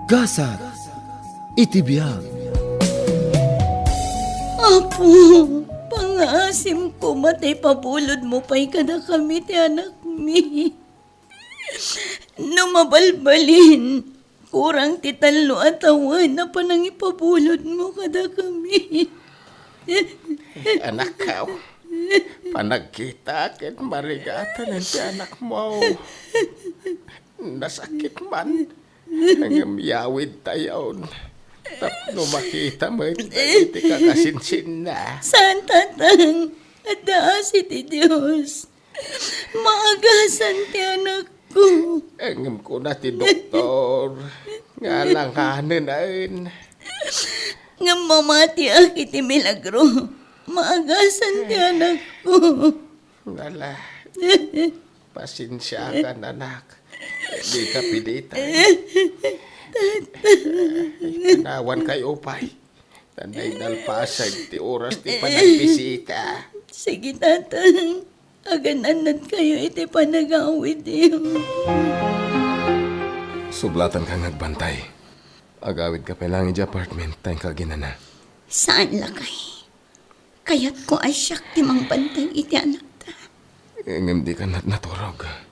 Gasat iti biyag. Apo, pangasim ko matay pabulod mo pa'y kada kami ti anak mi. Numabalbalin, kurang ti talo at awan na panang ipabulod mo kada kami. Anak ka, panagkita ken marigatan ang ti anak mo. Nasakit man, ang yawid tayon. Tapno makita mo, iti kakasinsin na. Saan tatang, adaas iti Diyos. Maagasan ti anak ko. Angam ko na ti doktor, nga lang hanin. Nga mamati iti milagro. Maagasan ti anak ko. Ngala, pasensya ka anak. Di ka pilita. Kanawan kayo pa'y. Tanday nalpasag ti oras ti panagbisita. Sige, tatang. Agananat kayo iti panagawid niyo. Sublatan kang nagbantay. Agawid ka pelang iti apartment tayong kaginana. Saan lakay? Kaya't ko ay siyak timang bantay iti anak ta. Ngam di ka naturog.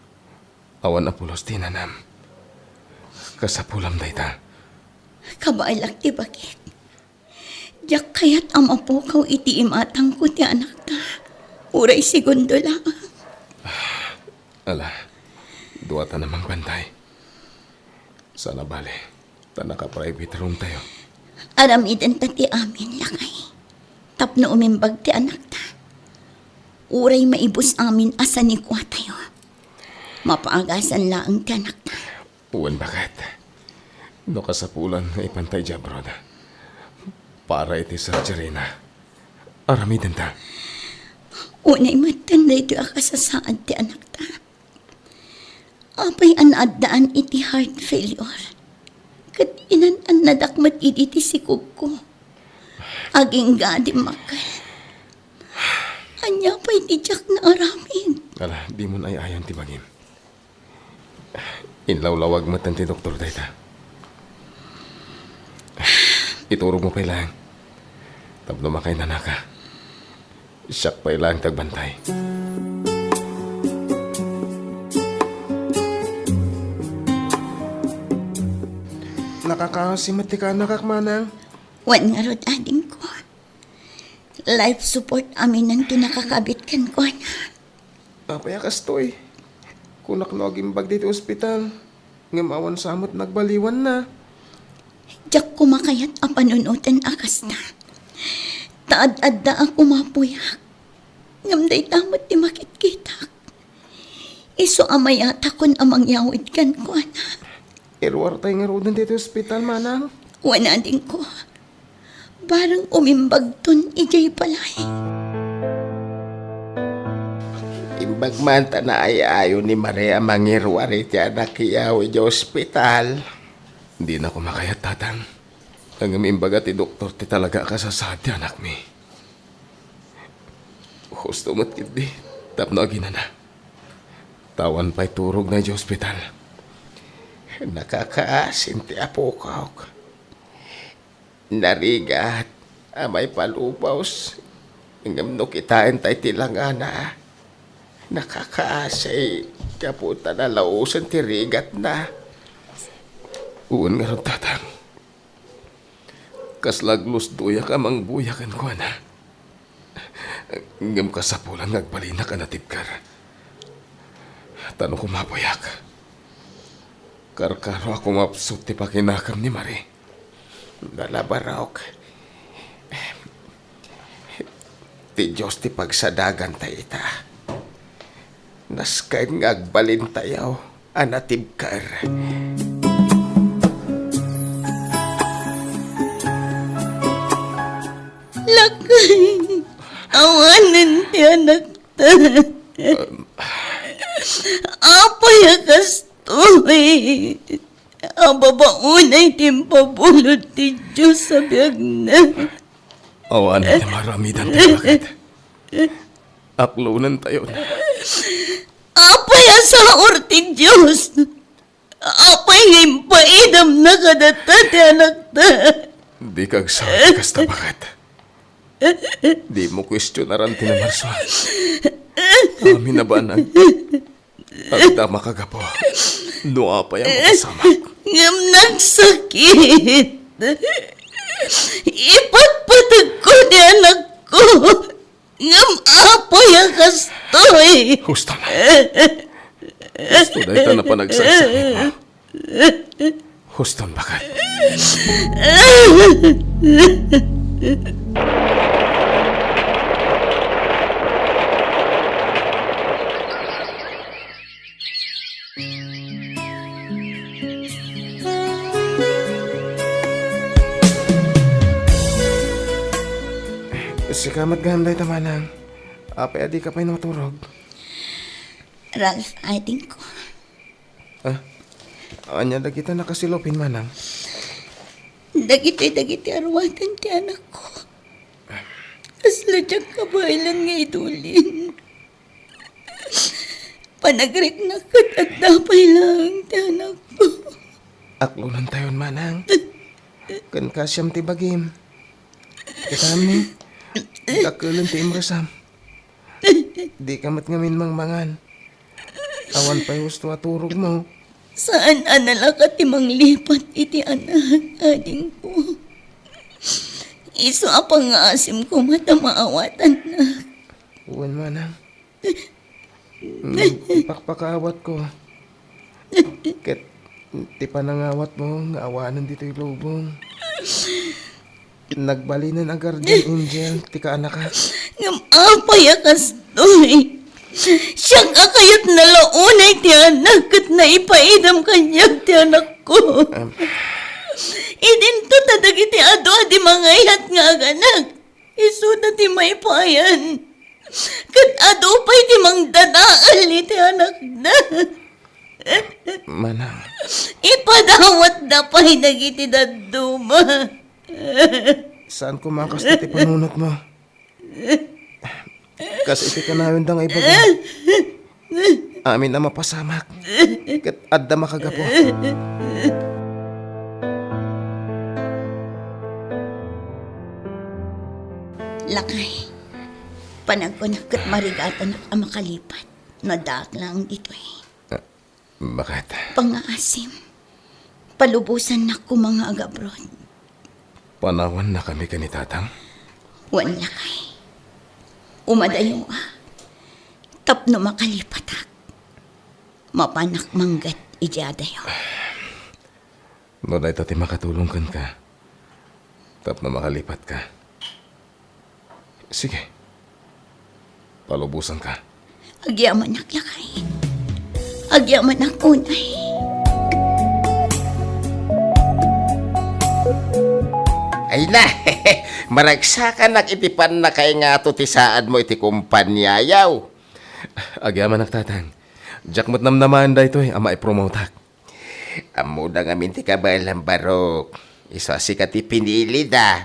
Awan apulos tinanam. Kasapulam day ta. Kabailak ti bakit? Diyak kaya't amapukaw iti imatang ko ti anak ta. Uray segundo lang. Ala, duwata namang bantay. Sana bale, naka-private room tayo. Aramidan ta ti amin lakay. Tapno umimbag ti anak ta. Uray maibus amin asa ni kuha tayo. Mapaagasan laang ti anak ta. Uwan bakit? No kasapulan nga ipantay dya, broda. Para iti surgery na. Aramidan ta. Unay matanday ito akasasaad ti anak ta. Apay anaddaan iti heart failure. Kat inan nadakmat iti sikog ko. Aging gadi makal. Anya pa'y tijak na aramin. Ala, di mo na ayon ti bagim. Inlawlawag mo ti doktor dayta. Iturog mo pa ilang. Tablo makay nanaka. Siyak pa ilang tagbantay. Nakakasimati ka, nakakmanang. Wan nga rod ading ko. Life support amin ang kinakakabit kan ko na. Apaya kastoy. Kunak no agimbag dito ospital. Ngamawan samot nagbaliwan na. Diyak kumakayat ang panunutan akas na. Taad-adda ang kumapuyak. Ngamday tamot ti makit-kitak. Iso amayata kun amang yawid kan ko na. Irwar tayo nga rodan dito ospital, manang. Wana din ko. Barang umimbag ton ijay palay. Imbag man na ay ayo ni Maria mangirwari ti anak kiyaw iti ospital. Hindi na ko makayat, tatang. Ang imbaga ti doktor ti talaga kasasad ti anak mi. Gusto mo't kindi, tapno agina na. Tawan pa'y turog na di ospital. Nakakaasin ti apukaw. Narigat, amay palubaws. Ngam no kitain tayo tilangana. Nakakaasay, kaputa na lausan ti rigat na. Uwan nga ron, tatang. Kaslaglos duya ka mang buyakan ko, na. Ngam kasapulan nagbalina ka na tipkar. Tanong ko mabuyak. Karkaro ako mapsut ti pakinakam ni Marie. Nalabarok. Ti Diyos ti pagsadagan tayo ita. Naskay ngagbalin tayo, anatibkar. Lakay. Awanan ti anak ta. Apay akastoy. Ang babaunay timpabulod ti Diyos sa biyag na. Awan na maramidan tayo, bakit? Aklunan tayo na. Apay asa orti Diyos. Apay ngayon paidam na kadata ti anak ta. Di kag sabi kasta bakit. Di mo kwestiyonaran tinamarso. Amin na ba nang agda makagapo? Noa pa yung makasama. Ngam nagsakit. Ipatpatag ko ni anak ko. Ngam apay ang kastoy. Gusto na. Gusto na ito na panagsasakit mo. Huston bakit? Sikamat gahamday tamanang. Apay adi ka pa'y naturog. Ralph, I think ko. Anya da kita nakasilopin manang. Dagiti arwatan ti anak ko. Kasla diyang kabailan nga idulin. Panagrik na kat at dapay lang ti anak ko. Aklunan tayon manang. Kan kasyam ti bagim. Kitam ni. Kakulun ti imrasam. Di kamat ngamin mangmangan. Awan pa'y gusto aturog mo. Saan analaka ti manglipat iti anak ading ko. Iso apang nga asim ko mata maawatan na. Uwan manang. Pakpakaawat ko. Ket ti panangawat mo, nga awanan dito'y lubong. Nagbalinan ang guardian angel, ti kaanak ka. Ngam apay akastoy. Siyang akayat na launay ti anak at naipaidam kanya ti anak ko. Idinto tadag iti ado di mangayat nga aganak. Isuda ti maipayan. Kat ado pa'y ti mangdadaal iti anak na. Manang. Ipadawat na pa'y nagiti daduma. Saan kumakas na ti panunot mo? Kas iti kanayon da nga ibaga. Amin na mapasamak. Kat adda makagapo. Lakay. Panagkunak kat marigatan ang makalipat. Nadak lang dito eh. Bakit? Pangaasim. Palubusan na ko mga agabrod. Panawan na kami kanitatang? Wan lakay. Umadayo tapno makalipatak. Mapanak manggat ijadayo. No na ito ti makatulong ka. Tapno makalipat ka. Sige. Palubusan ka. Agyaman naklakay. Agyaman ang unay. Ay na, maragsakan nakitipan na kay nga to ti saan mo iti kumpanyayaw. Agyaman tatang. Jack mo't namnaman da ito ama ipromotak. Amo da nga minti ka ba lang barok. Isa si ka ti pinili da.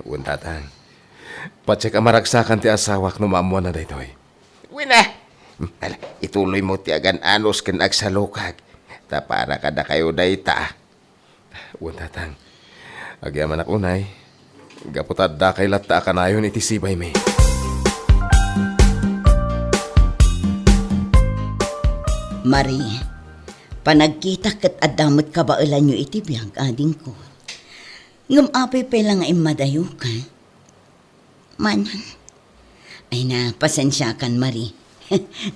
Uwan tatang. Patsek amaragsakan ti asawak no maamuan na da ito Wina, ala, ituloy mo ti agan anos ken agsalukag. Ta para kada kayo da ita. Uwan tatang. Agyaman ak unay. Gaputad da kay latta kanayon iti sibay me. Marie, panagkita kat adamot kabailan nyo iti biyag ading ko. Ngam apay pala nga imadayo ka. Manang, ay na pasensya kan Marie.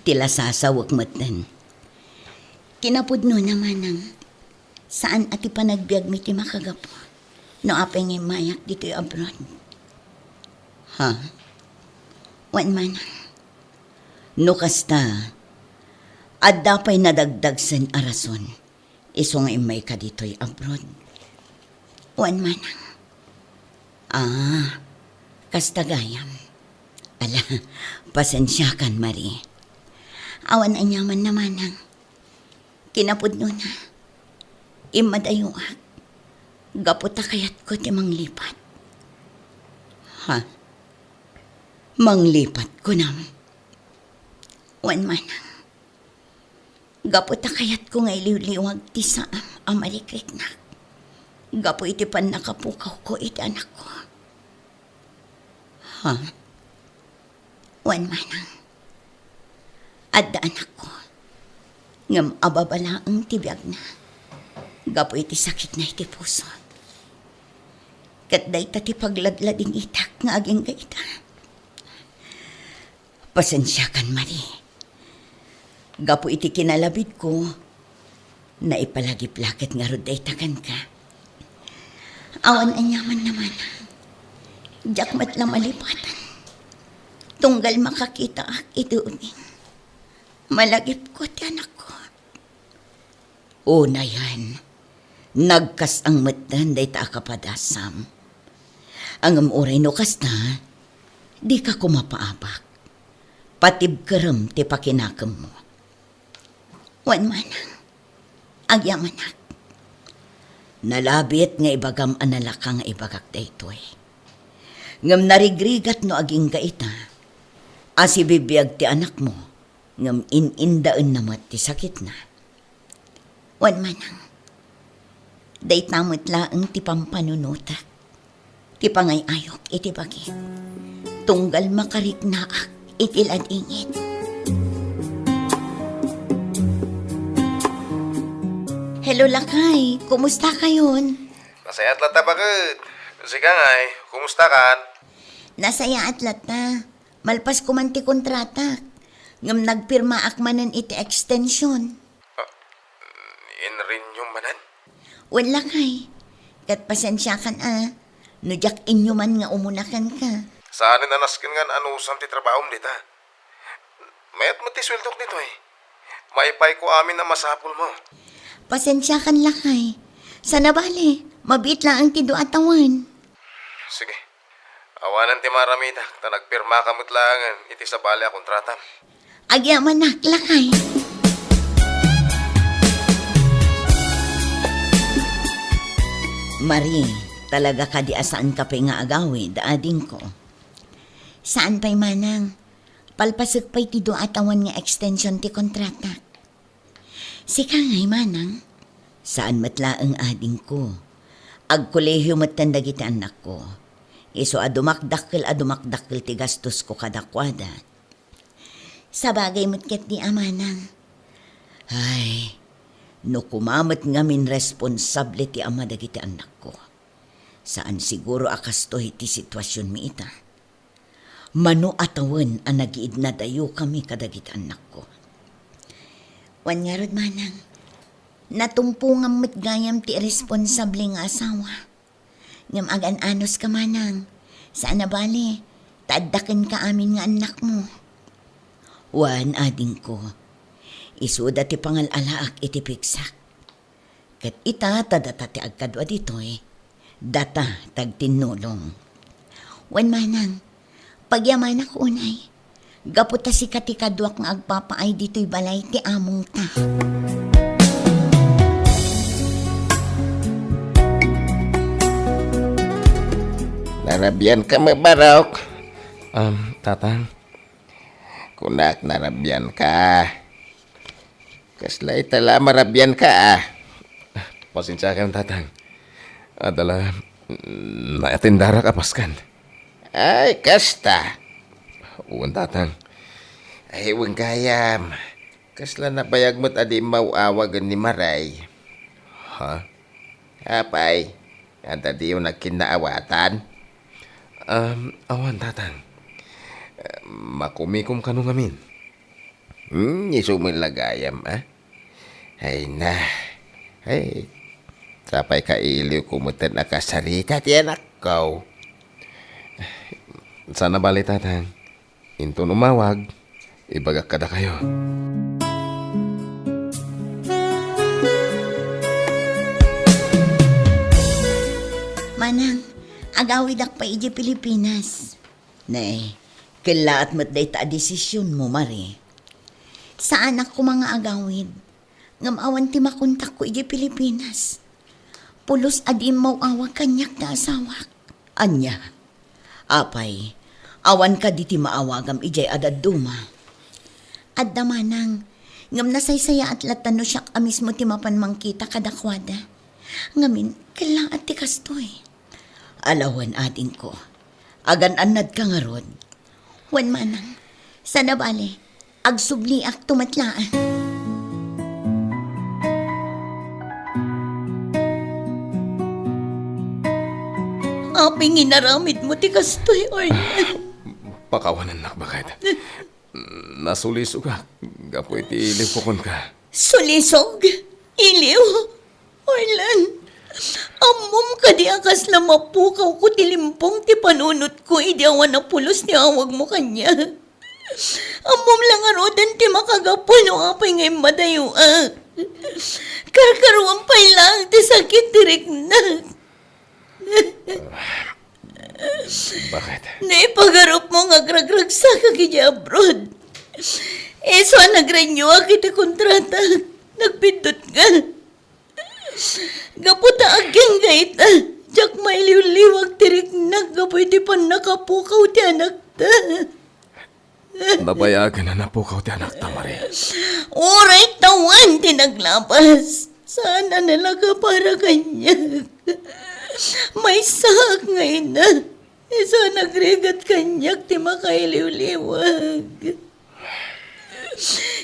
Tila sasawag matan. Kinapudno na manang, saan ati panagbiag mi ti makagapo? No apay ngay mayak dito abroad. Ha? Wan manang. No kasta, adda pa'y nadagdag sen arason. Iso nga imay ka dito'y abroad. Wan manang. Kasta gayam. Ala, pasensya kan Marie. Awan anyaman na manang. Kinapudno na. Imadayuak. Gaputa kayat ko ti manglipat. Ha? Manglipat ko nam. Wan manang. Gapo ta kayat ko nga iliwliwag ti sa amarikrik na. Gapo iti pan nakapukaw ko iti anak ko. Ha? Wan manang. Adda anak ko. Ngam ababala ang tibiyag na. Gapo iti sakit na iti puso. Kat day ti pagladlading itak nga aging gaita. Pasensya kan, Marie. Gapo iti kinalabid ko, na ipalagip-lakit nga roday takan ka. Awan anyaman naman. Diyak matlang malipatan. Tunggal makakita ak ituunin. Malagip ko ti anak ko. Una yan, nagkas ang matan day ta kapadasam. Ang amuray no kas na, di ka kumapaabak. Patib kerem ti pakinakam mo. Wan manang, agyamanak. Nalabit nga ibagam analaka nga ibagak daytoy. Ngam narigrigat no aging gaita, asi bibiyag ti anak mo, ngam inindaan namat ti sakit na. Wan manang, day tamot laang ti pampanunutak, ti pangayayok iti bagi, tunggal makariknaak iti ladingit. Hello, Lakay. Kumusta kayon? Nasaya at lata bakit? Sige ngay, kumusta kan? Nasaya at lata. Malpas ko man ti kontrata. Ngam nagpirma akmanan iti extension. In-renew manan? Wala kay. Kat pasensya kan Nujak inyo man nga umunakan ka. Saan nanaskin nga anusam ti trabaho dita? Mayat mo ti swildok dito eh. Maipay ko amin na masapul mo. Pasensya kan Lakay. Sana bali, mabit lang ang tido atawan. Sige. Awanan ti maramita. Ta nagpirma kamot langan. Iti sa bali a kontrata. Agyaman na, Lakay. Marie, talaga ka di asaan ka pa nga agawi, daading ko. Saan pa'y manang? Palpasag pa'y tido atawan nga extension ti kontrata. Sika nga'y manang, saan matla ang ading ko? Agkolehiyo matanda kita anak ko. Iso adumakdakkel ti gastos ko kadakwada. Sa bagay matket ni amanang. Ay, no kumamat ngamin responsable ti ama dagiti anak ko. Saan siguro akasto iti sitwasyon mi ita. Mano atawan ang nagiid na dayo kami kadagiti anak ko. Wan nga rod manang, natumpo nga matgayam ti responsable nga asawa. Ngam agan anos ka manang, saan na bali, taaddaken ka amin nga anak mo. Wan ading ko, isuda ti pangalalaak iti piksak. Kat ita tadata ti agkadwa ditoy, data tagtinulong. Wan manang, pagyaman ako unay, gaputa si katikadwak nga agpapaay dito'y balay ti among ta. Narabyan ka mabarok. Tatang. Kunak narabyan ka. Kaslay tala marabyan ka Pasensya ka tatang. Adala, naatindara ka paskan. Ay, kasta. Uwan tatang. Ay, huwag kayam. Kasla na bayag mo't adi mauawagan ni Maray. Ha? Apay, anda di yung nagkinaawatan. Awan tatang. Makumikom ka nung amin. Isumilagayam, Ay na. Ay, sapay ka iliw kumutan na kasarita ti anak ko. Sana bali tatang. Into numawag, ibagak kada kayo. Manang, agawid ak pa iji Pilipinas. Nay, kilaat mo't day ta desisyon mo, Marie. Saan ako mga agawid? Ngamawan ti makontak ko iji Pilipinas. Pulos adim mauawag kanyak na asawak. Anya, apay, awan ka di ti maawagam ijay adad duma. Adda manang, Ngam nasaysaya at latano siya mismo ti mapanmangkita kadakwada. Ngamin, kailangan ti kastoy. Alawan ading ko. Agan-anad ka nga rod. Wan manang, sana bale, agsubli ak tumatlaan. Aping inaramid mo ti kastoy, Orlan. Pakawanan nak bakit? Nasuliso ka. Gapoy ti ilipukon ka. Sulisog, iliw, Orlan. Amom ka di akas na mapukaw ko tilimpong ti panunot ko idi awan na pulos ni awag mo kanya. Amom lang arodan ti makagapon o apay ngay madayo Karkaruan pa'y lang ti sakit tirik na. Bakit? Naipagarap mo nga gragrag sa kagidya abroad. So nagranyo akit kontrata. Nagpindot ka. Gaputa agyang gaita. Diyak may liwliwag tirik na. Gapoy di pa nakapukaw ti anak ta. Nabayagan na napukaw ti anak ta, Marie. Oray tawan ti naglapas. Sana nalaga para kanya. May sak ngayon na. So nagrigat kanyak ti makailiw-liwag.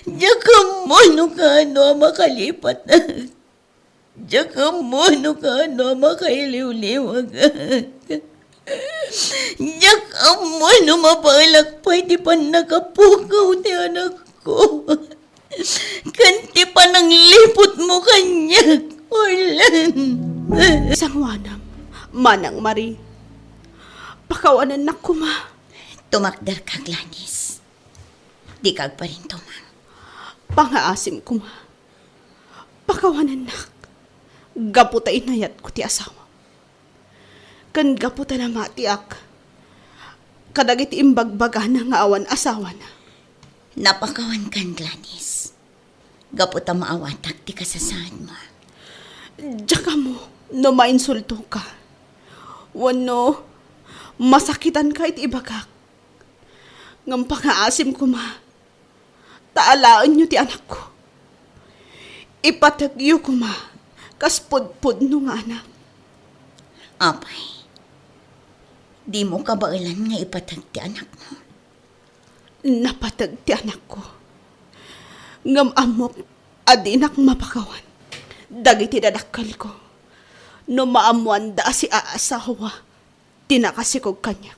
Diyak mo no ka ano makalipat na. Diyak mo no ka ano makailiw-liwag. Diyak mo no mapalakpay ti pan nakapukaw ti anak ko. Kanti pa nang lipot mo kanyak, Orlan. Sangwanam, Manang Marie. Pakawanan na kuma. Tumakdar ka, Gladys. Di kag pa rin tumang. Pangaasim kuma. Pakawanan na. Gaputa inayat ko ti asawa. Kan gaputa na matiak. Kadagit imbagbaga na nga awan asawa na. Napakawan kan, Gladys. Gaputa maawatak ti kasasaan mo. Diyan mo, no mainsulto ka. Wano, masakitan ka iti ibagak. Ngam pangaasim ko ma, taalaan nyo ti anak ko. Ipatagyo ko ma, kas pudpud no nga anak. Apay, di mo kabailan nga ipatag ti anak mo. Napatag ti anak ko. Ngam amok, adinak mapakawan. Dagiti dadakal ko. No maamuan da si aasawa, tinakasikog kanya.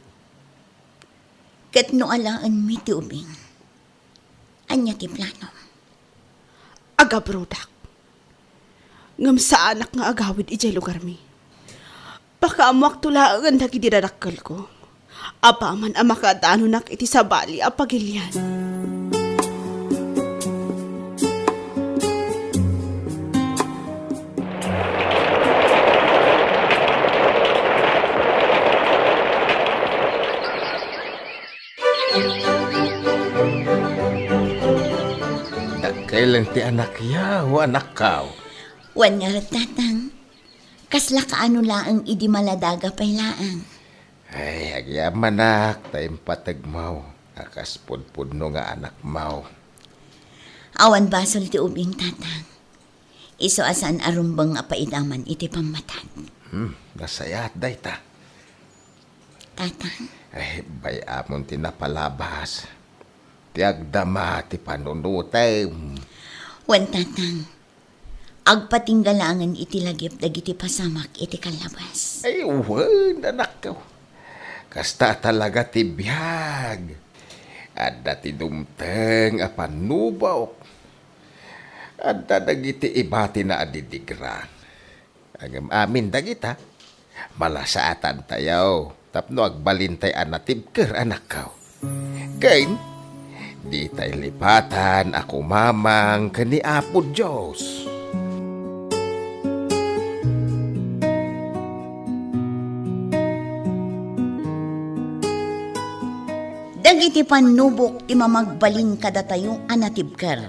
Kat no alaan mi ti ubing. Anya ti plano. Aga brodak. Ngam sa anak nga agawid ijay lugar mi. Baka amuak tulaan dagiti dadakal ko. Apaman ang makadano nak iti sa bali apagilyan. Kailan ti anak yaw, anak kaw. Wan nga tatang. Kasla kaano laang idi maladaga pay laang. Ay, agyaman nak, tayong patagmaw. Akas pudpud no nga anak maw. Awan basol ti ubing tatang. Iso asan arumbang apaidaman iti pamatan. Nasayat day ta. Tatang, Ay, bayamon ti napalabas. Ti agdama ti panunutay. wan tatang. Agpatinggalangan iti lagip dagiti pasamak iti kalabas. Ay, wan, anak kaw. Kasta talaga ti biyag. Adda ti dumteng apanubaw. Adda dagiti ibati na adidigran. Ang amin dagita, malasaatan tayaw. Tapno agbalintay anatib ker anak kaw. Kain, di tay lipatan ako mamang kani Apo Diyos. Dagiti panubok ti mamagbalin kada tayo anatibker.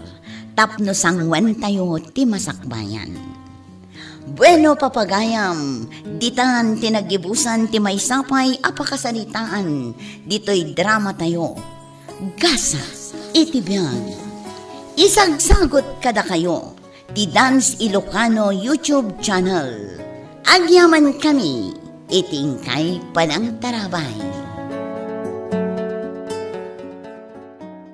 Tapno sangwan tayo ti masakbayan. Bueno papagayam, ditan tinagibusan ti maysapay apakasalitaan. Dito'y drama tayo. Gasa iti biyag. Isagsagot kada kayo ti Dance Ilocano YouTube channel. Agyaman kami, itingkay panang tarabay.